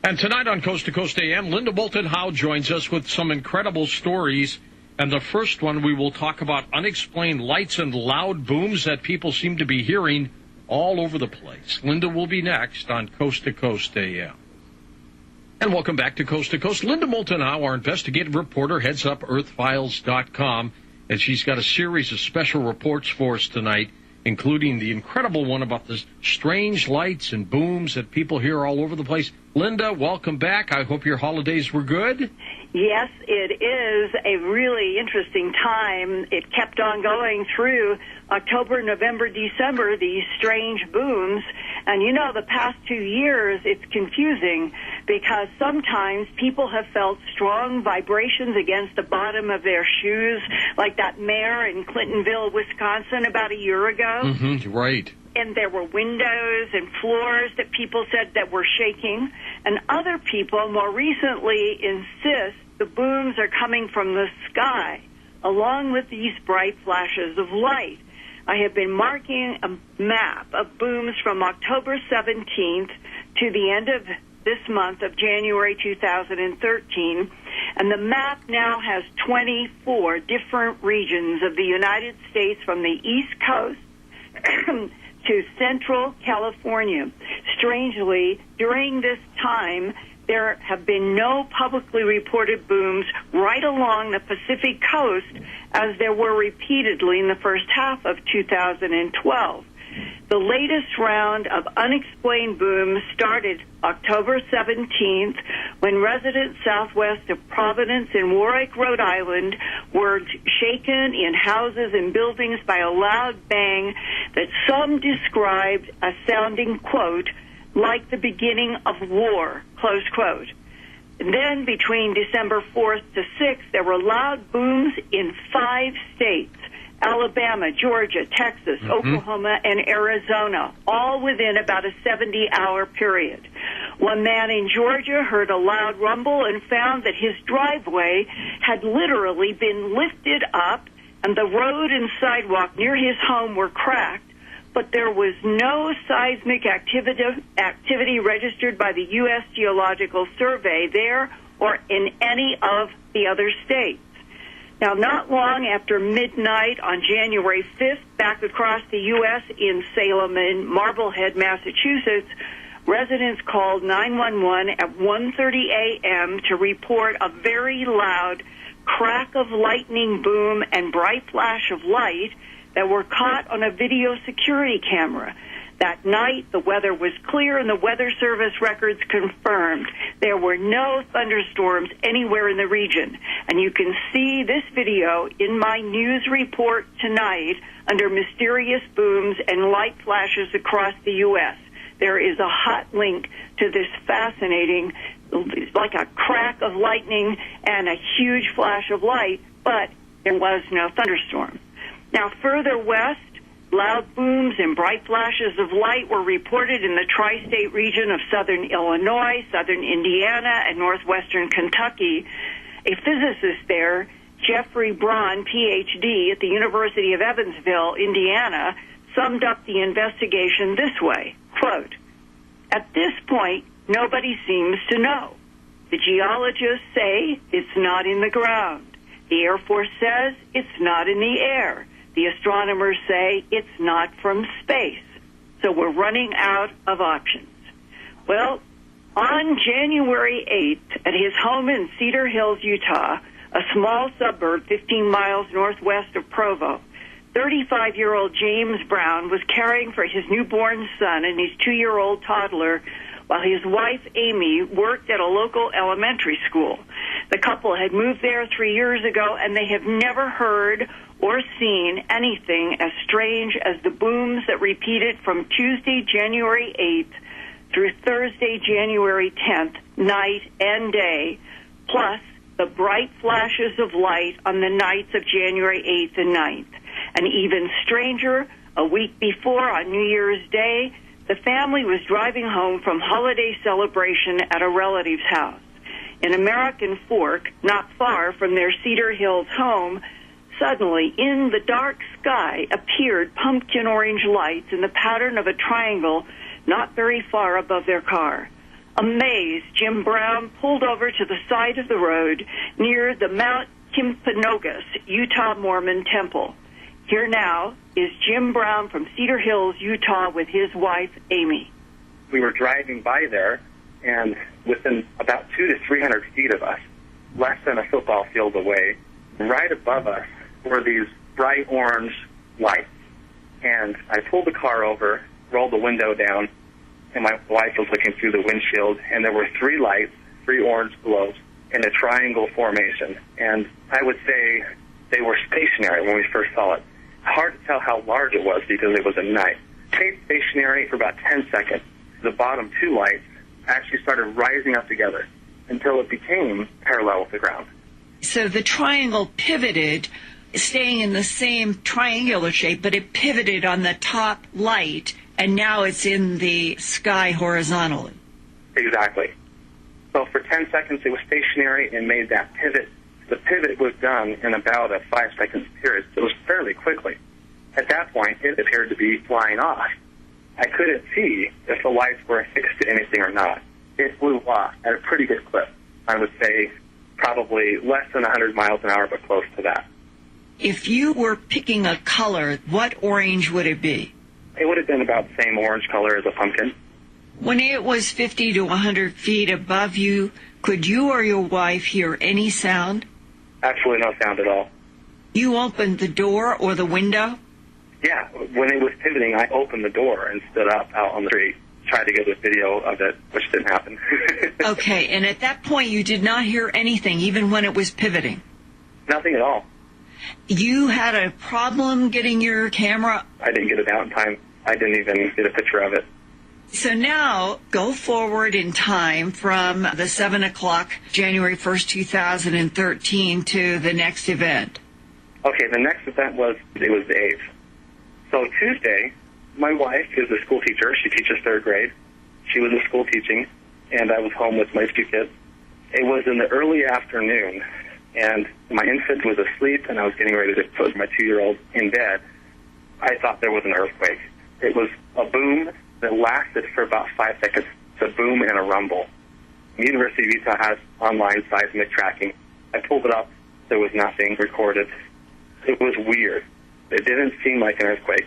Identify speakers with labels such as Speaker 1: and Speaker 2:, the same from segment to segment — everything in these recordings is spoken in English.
Speaker 1: And tonight on Coast to Coast AM, Linda Moulton Howe joins us with some incredible stories. And the first one, we will talk about unexplained lights and loud booms that people seem to be hearing all over the place. Linda will be next on Coast to Coast AM. And welcome back to Coast to Coast. Linda Moulton Howe, our investigative reporter, heads up earthfiles.com, and she's got a series of special reports for us tonight, including the incredible one about the strange lights and booms that people hear all over the place. Linda, welcome back. I hope your holidays were good.
Speaker 2: Yes, it is a really interesting time. It kept on going through October, November, December, these strange booms. And, you know, the past 2 years, it's confusing because sometimes people have felt strong vibrations against the bottom of their shoes, like that mayor in Clintonville, Wisconsin, about a year ago.
Speaker 1: Right.
Speaker 2: And there were windows and floors that people said that were shaking. And other people more recently insist the booms are coming from the sky, along with these bright flashes of light. I have been marking a map of booms from October 17th to the end of this month of January 2013, and the map now has 24 different regions of the United States from the East Coast to Central California. Strangely, during this time, there have been no publicly reported booms right along the Pacific coast as there were repeatedly in the first half of 2012. The latest round of unexplained booms started October 17th when residents southwest of Providence in Warwick, Rhode Island were shaken in houses and buildings by a loud bang that some described as sounding, quote, like the beginning of war, close quote. And then between December 4th to 6th, there were loud booms in 5 states: Alabama, Georgia, Texas, Oklahoma, and Arizona, all within about a 70-hour period. One man in Georgia heard a loud rumble and found that his driveway had literally been lifted up and the road and sidewalk near his home were cracked, but there was no seismic activity registered by the U.S. Geological Survey there or in any of the other states. Now, not long after midnight on January 5th, back across the U.S. in Salem and Marblehead, Massachusetts, residents called 911 at 1:30 a.m. to report a very loud crack of lightning boom and bright flash of light that were caught on a video security camera. That night, the weather was clear, and the Weather Service records confirmed there were no thunderstorms anywhere in the region. And you can see this video in my news report tonight under Mysterious Booms and Light Flashes Across the U.S. There is a hot link to this fascinating, like a crack of lightning and a huge flash of light, but there was no thunderstorm. Now, further west, loud booms and bright flashes of light were reported in the tri-state region of southern Illinois, southern Indiana, and northwestern Kentucky. A physicist there, Jeffrey Braun, Ph.D. at the University of Evansville, Indiana, summed up the investigation this way, quote, "At this point, nobody seems to know. The geologists say it's not in the ground. The Air Force says it's not in the air. The astronomers say it's not from space. So we're running out of options." Well, on January 8th, at his home in Cedar Hills, Utah, a small suburb 15 miles northwest of Provo, 35-year-old James Brown was caring for his newborn son and his 2-year-old toddler while his wife, Amy, worked at a local elementary school. The couple had moved there 3 years ago, and they have never heard or seen anything as strange as the booms that repeated from Tuesday, January 8th through Thursday, January 10th, night and day, plus the bright flashes of light on the nights of January 8th and 9th. And even stranger, a week before, on New Year's Day, the family was driving home from holiday celebration at a relative's house. In American Fork, not far from their Cedar Hills home, suddenly in the dark sky appeared pumpkin orange lights in the pattern of a triangle not very far above their car. Amazed, Jim Brown pulled over to the side of the road near the Mount Timpanogos, Utah Mormon Temple. Here now is Jim Brown from Cedar Hills, Utah, with his wife, Amy.
Speaker 3: We were driving by there, and within about 200 to 300 feet of us, less than a football field away, right above us were these bright orange lights. And I pulled the car over, rolled the window down, and my wife was looking through the windshield, and there were 3 lights, 3 orange globes, in a triangle formation. And I would say they were stationary when we first saw it. Hard to tell how large it was because it was at night. Stayed stationary for about 10 seconds. The bottom 2 lights actually started rising up together until it became parallel with the ground.
Speaker 4: So the triangle pivoted, staying in the same triangular shape, but it pivoted on the top light, and now it's in the sky horizontally.
Speaker 3: Exactly. So for 10 seconds it was stationary and made that pivot. The pivot was done in about a 5-second period. So it was fairly quickly. At that point, it appeared to be flying off. I couldn't see if the lights were affixed to anything or not. It flew off at a pretty good clip. I would say probably less than 100 miles an hour, but close to that.
Speaker 4: If you were picking a color, what orange would it be?
Speaker 3: It would have been about the same orange color as a pumpkin.
Speaker 4: When it was 50 to 100 feet above you, could you or your wife hear any sound?
Speaker 3: Absolutely no sound at all.
Speaker 4: You opened the door or the window?
Speaker 3: Yeah, when it was pivoting, I opened the door and stood up out on the street, tried to get a video of it, which didn't happen.
Speaker 4: Okay, and at that point you did not hear anything, even when it was pivoting?
Speaker 3: Nothing at all.
Speaker 4: You had a problem getting your camera?
Speaker 3: I didn't get it out in time. I didn't even get a picture of it.
Speaker 4: So now, go forward in time from the 7 o'clock, January 1st, 2013, to the next event.
Speaker 3: Okay, the next event was the 8th. So Tuesday, my wife is a school teacher. She teaches 3rd grade. She was in school teaching, and I was home with my 2 kids. It was in the early afternoon, and my infant was asleep, and I was getting ready to put my 2-year-old in bed. I thought there was an earthquake. It was a boom that lasted for about 5 seconds. It's a boom and a rumble. The University of Utah has online seismic tracking. I pulled it up. There was nothing recorded. It was weird. It didn't seem like an earthquake.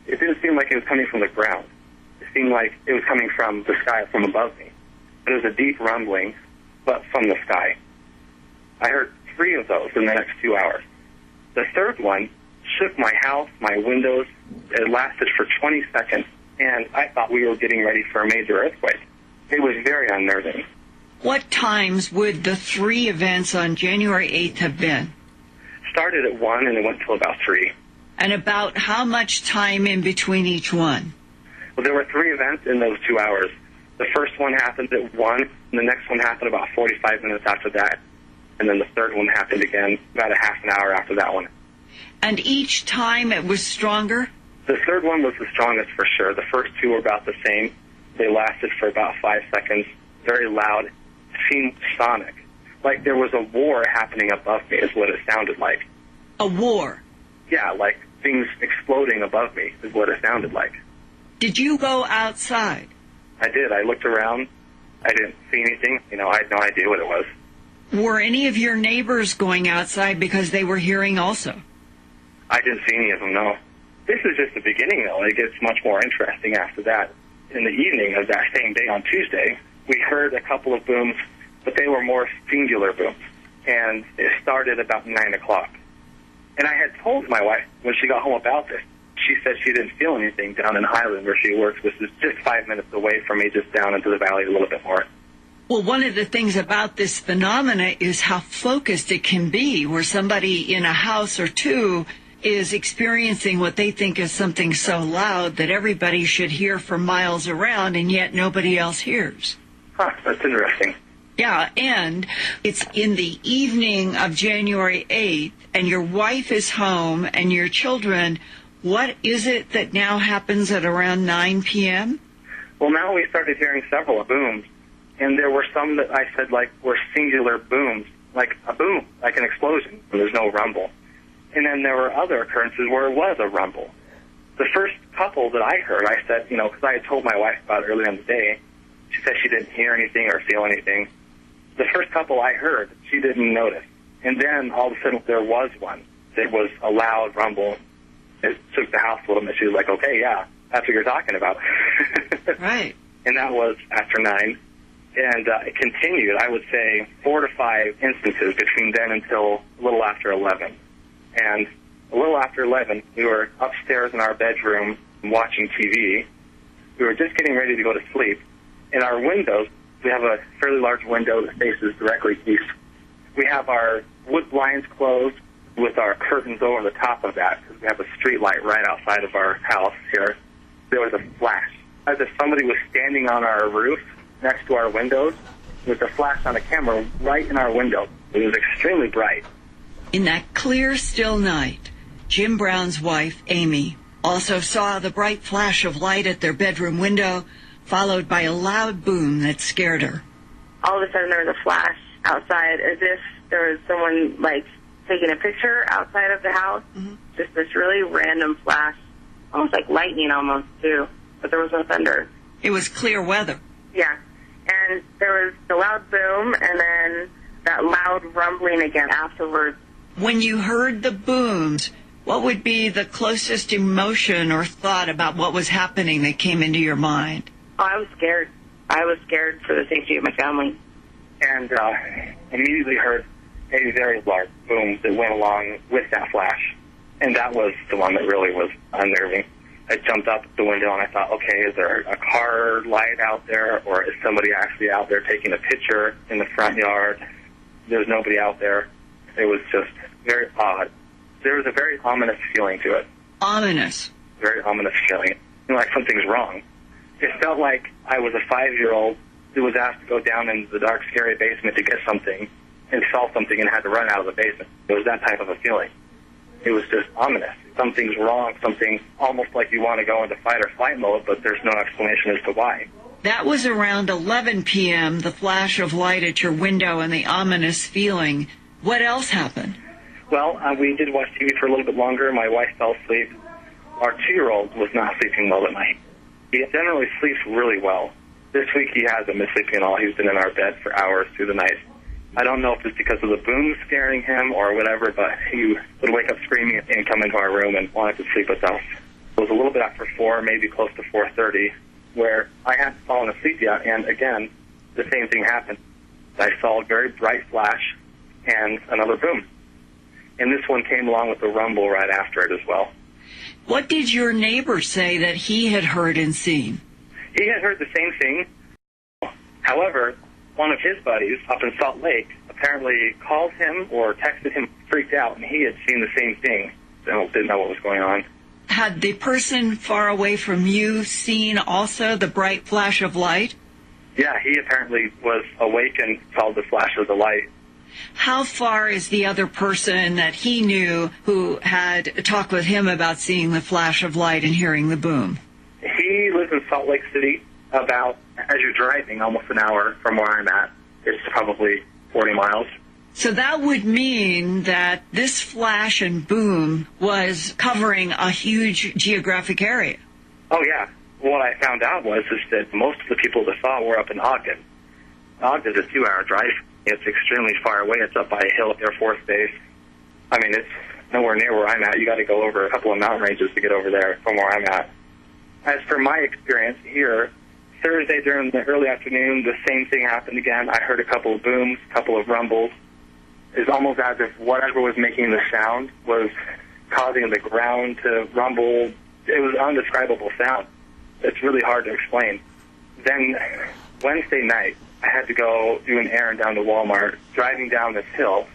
Speaker 3: It didn't seem like it was coming from the ground. It seemed like it was coming from the sky, from above me. It was a deep rumbling, but from the sky. I heard 3 of those in the next 2 hours. The 3rd one shook my house, my windows. It lasted for 20 seconds, and I thought we were getting ready for a major earthquake. It was very unnerving.
Speaker 4: What times would the 3 events on January 8th have been?
Speaker 3: Started at 1 and it went till about 3.
Speaker 4: And about how much time in between each one?
Speaker 3: Well, there were 3 events in those 2 hours. The first one happened at 1, and the next one happened about 45 minutes after that. And then the 3rd one happened again about a half an hour after that one.
Speaker 4: And each time it was stronger?
Speaker 3: The 3rd one was the strongest for sure. The first 2 were about the same. They lasted for about 5 seconds. Very loud. Seemed sonic. Like there was a war happening above me is what it sounded like.
Speaker 4: A war?
Speaker 3: Yeah, like things exploding above me is what it sounded like.
Speaker 4: Did you go outside?
Speaker 3: I did. I looked around. I didn't see anything. I had no idea what it was.
Speaker 4: Were any of your neighbors going outside because they were hearing also?
Speaker 3: I didn't see any of them, no. This is just the beginning, though. It gets much more interesting after that. In the evening of that same day on Tuesday, we heard a couple of booms, but they were more singular booms. And it started about 9 o'clock. And I had told my wife when she got home about this. She said she didn't feel anything down in Highland where she works, which is just 5 minutes away from me, just down into the valley a little bit more.
Speaker 4: Well, one of the things about this phenomena is how focused it can be, where somebody in a house or 2 is experiencing what they think is something so loud that everybody should hear for miles around, and yet nobody else hears.
Speaker 3: Huh, that's interesting.
Speaker 4: Yeah, and it's in the evening of January 8th, and your wife is home, and your children. What is it that now happens at around 9 p.m.?
Speaker 3: Well, now we started hearing several booms, and there were some that I said were singular booms, like a boom, like an explosion, and there's no rumble. And then there were other occurrences where it was a rumble. The first couple that I heard, I said, because I had told my wife about it earlier in the day, She said she didn't hear anything or feel anything. The first couple I heard, she didn't notice. And then all of a sudden there was one. It was a loud rumble. It shook the house a little bit. She was like, okay, yeah, that's what you're talking about.
Speaker 4: Right.
Speaker 3: And that was after 9. And it continued, I would say, 4 to 5 instances between then until a little after 11. And a little after 11, we were upstairs in our bedroom watching TV. We were just getting ready to go to sleep. In our windows, we have a fairly large window that faces directly east. We have our wood blinds closed with our curtains over the top of that because we have a street light right outside of our house here. There was a flash, as if somebody was standing on our roof next to our windows with a flash on a camera right in our window. It was extremely bright.
Speaker 4: In that clear, still night, Jim Brown's wife, Amy, also saw the bright flash of light at their bedroom window, followed by a loud boom that scared her.
Speaker 5: All of a sudden there was a flash outside, as if there was someone, like, taking a picture outside of the house. Mm-hmm. Just this really random flash, almost like lightning almost, too. But there was no thunder.
Speaker 4: It was clear weather.
Speaker 5: Yeah. And there was the loud boom and then that loud rumbling again afterwards.
Speaker 4: When you heard the booms, what would be the closest emotion or thought about what was happening that came into your mind?
Speaker 5: Oh, I was scared. I was scared for the safety of my family.
Speaker 3: And immediately heard a very large boom that went along with that flash. And that was the one that really was unnerving. I jumped up the window and I thought, okay, is there a car light out there, or is somebody actually out there taking a picture in the front yard? There's nobody out there. It was just very odd. There was a very ominous feeling to it.
Speaker 4: Ominous?
Speaker 3: Very ominous feeling. Like something's wrong. It felt like I was a 5-year-old who was asked to go down into the dark, scary basement to get something and saw something and had to run out of the basement. It was that type of a feeling. It was just ominous. Something's wrong, something almost like you want to go into fight or flight mode, but there's no explanation as to why.
Speaker 4: That was around 11 p.m., the flash of light at your window and the ominous feeling. What else happened?
Speaker 3: Well, we did watch TV for a little bit longer. My wife fell asleep. Our 2-year-old was not sleeping well at night. He generally sleeps really well. This week he hasn't been sleeping at all. He's been in our bed for hours through the night. I don't know if it's because of the boom scaring him or whatever, but he would wake up screaming and come into our room and wanted to sleep with us. It was a little bit after 4, maybe close to 4:30, where I hadn't fallen asleep yet, and again, the same thing happened. I saw a very bright flash and another boom. And this one came along with a rumble right after it as well.
Speaker 4: What did your neighbor say that he had heard and seen?
Speaker 3: He had heard the same thing. However, one of his buddies up in Salt Lake apparently called him or texted him, freaked out, and he had seen the same thing. Didn't know what was going on.
Speaker 4: Had the person far away from you seen also the bright flash of light?
Speaker 3: Yeah, he apparently was awake and saw the flash of the light.
Speaker 4: How far is the other person that he knew who had talked with him about seeing the flash of light and hearing the boom?
Speaker 3: He lives in Salt Lake City, about, as you're driving, almost an hour from where I'm at. It's probably 40 miles.
Speaker 4: So that would mean that this flash and boom was covering a huge geographic area.
Speaker 3: Oh, yeah. What I found out was that most of the people that saw were up in Ogden. Ogden's a 2-hour drive. It's extremely far away. It's up by a hill at Air Force Base. I mean, it's nowhere near where I'm at. You got to go over a couple of mountain ranges to get over there from where I'm at. As for my experience here, Thursday during the early afternoon, the same thing happened again. I heard a couple of booms, a couple of rumbles. It's almost as if whatever was making the sound was causing the ground to rumble. It was an indescribable sound. It's really hard to explain. Then Wednesday night, I had to go do an errand down to Walmart, driving down this hill,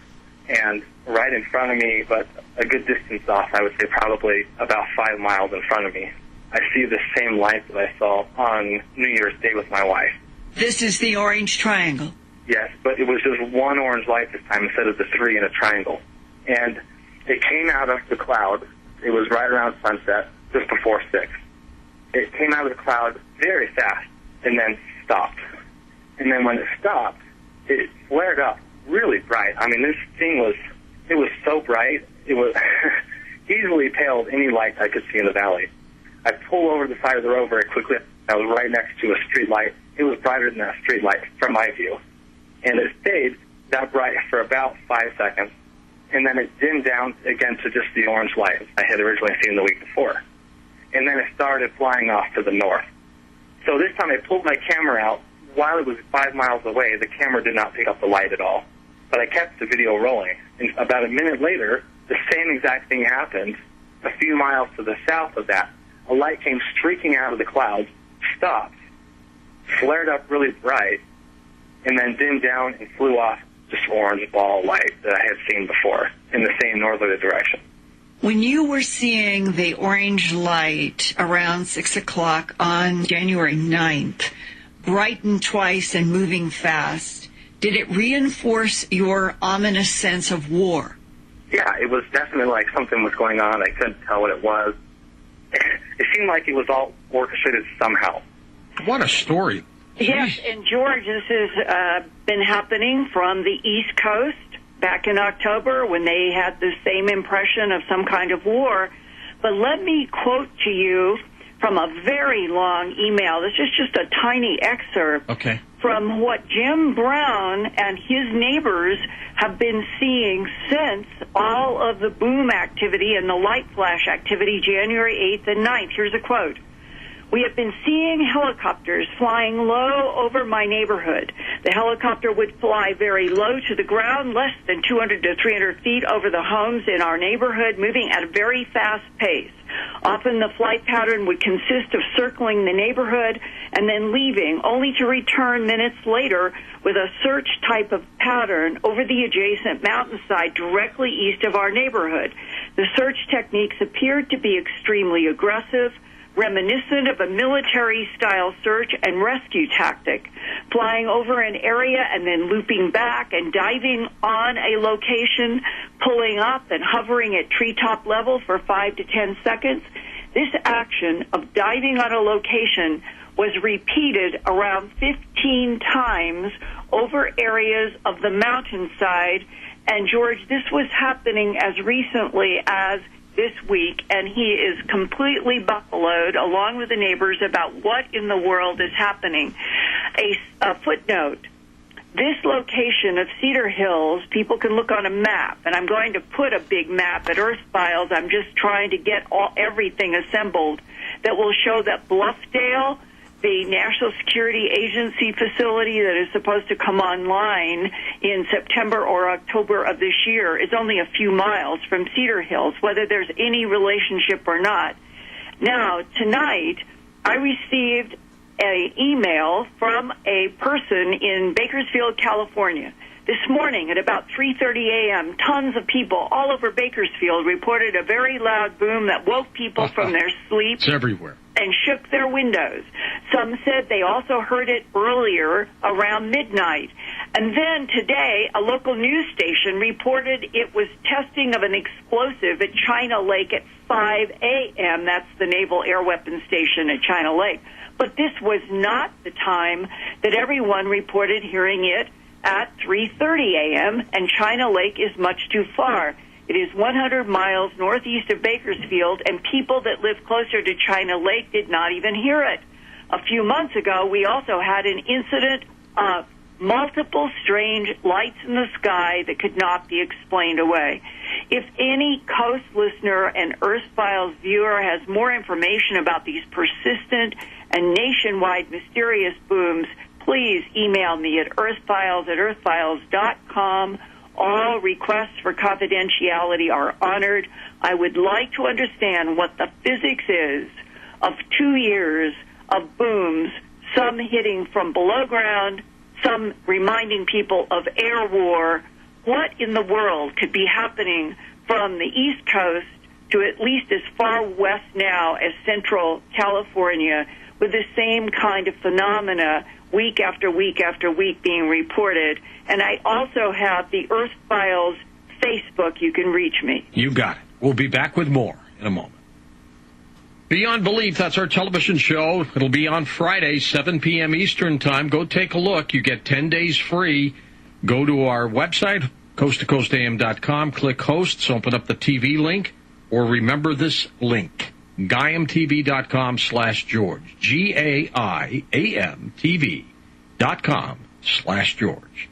Speaker 3: and right in front of me, but a good distance off, I would say probably about 5 miles in front of me, I see the same light that I saw on New Year's Day with my wife.
Speaker 4: This is the orange triangle.
Speaker 3: Yes, but it was just one orange light this time instead of the 3 in a triangle. And it came out of the cloud. It was right around sunset, just before 6. It came out of the cloud very fast and then stopped. And then when it stopped, it flared up really bright. I mean, this thing was so bright, it was easily paled any light I could see in the valley. I pulled over the side of the road very quickly. I was right next to a street light, it was brighter than a street light from my view. And it stayed that bright for about 5 seconds, and then it dimmed down again to just the orange light I had originally seen the week before. And then it started flying off to the north. So this time I pulled my camera out. While it was 5 miles away, the camera did not pick up the light at all. But I kept the video rolling. And about a minute later, the same exact thing happened. A few miles to the south of that, a light came streaking out of the clouds, stopped, flared up really bright, and then dimmed down and flew off this orange ball light that I had seen before in the same northerly direction.
Speaker 4: When you were seeing the orange light around 6 o'clock on January 9th, brighten twice and moving fast, did it reinforce your ominous sense of war?
Speaker 3: Yeah, it was definitely like something was going on. I couldn't tell what it was. It seemed like it was all orchestrated somehow.
Speaker 1: What a story.
Speaker 2: Yes, and George, this has been happening from the East Coast back in October when they had the same impression of some kind of war. But let me quote to you from a very long email. This is just a tiny excerpt from what Jim Brown and his neighbors have been seeing since all of the boom activity and the light flash activity January 8th and 9th. Here's a quote. We have been seeing helicopters flying low over my neighborhood. The helicopter would fly very low to the ground, less than 200 to 300 feet over the homes in our neighborhood, moving at a very fast pace. Often the flight pattern would consist of circling the neighborhood and then leaving, only to return minutes later with a search type of pattern over the adjacent mountainside directly east of our neighborhood. The search techniques appeared to be extremely aggressive, reminiscent of a military-style search and rescue tactic, flying over an area and then looping back and diving on a location, pulling up and hovering at treetop level for 5 to 10 seconds. This action of diving on a location was repeated around 15 times over areas of the mountainside. And, George, this was happening as recently as this week, and he is completely buffaloed, along with the neighbors, about what in the world is happening. A footnote. This location of Cedar Hills, people can look on a map, and I'm going to put a big map at Earth Files. I'm just trying to get everything assembled that will show that Bluffdale, the National Security Agency facility that is supposed to come online in September or October of this year, is only a few miles from Cedar Hills, whether there's any relationship or not. Now, tonight, I received an email from a person in Bakersfield, California. This morning at about 3:30 a.m., tons of people all over Bakersfield reported a very loud boom that woke people from their sleep.
Speaker 1: It's everywhere.
Speaker 2: And shook their windows. Some said they also heard it earlier around midnight. And then today, a local news station reported it was testing of an explosive at China Lake at 5 a.m. That's the Naval Air Weapons Station at China Lake. But this was not the time that everyone reported hearing it at 3:30 a.m., and China Lake is much too far. It is 100 miles northeast of Bakersfield, and people that live closer to China Lake did not even hear it. A few months ago, we also had an incident of multiple strange lights in the sky that could not be explained away. If any Coast listener and Earth Files viewer has more information about these persistent and nationwide mysterious booms, please email me at earthfiles@earthfiles.com. All requests for confidentiality are honored. I would like to understand what the physics is of 2 years of booms, some hitting from below ground, some reminding people of air war. What in the world could be happening from the East Coast to at least as far west now as Central California with the same kind of phenomena week after week after week being reported? And I also have the Earth Files Facebook. You can reach me.
Speaker 1: You got it. We'll be back with more in a moment. Beyond Belief, that's our television show. It'll be on Friday, 7 p.m. Eastern Time. Go take a look. You get 10 days free. Go to our website, coasttocoastam.com, click hosts, open up the TV link, or remember this link. GaiamTV.com/George. GAIAMTV.com/George.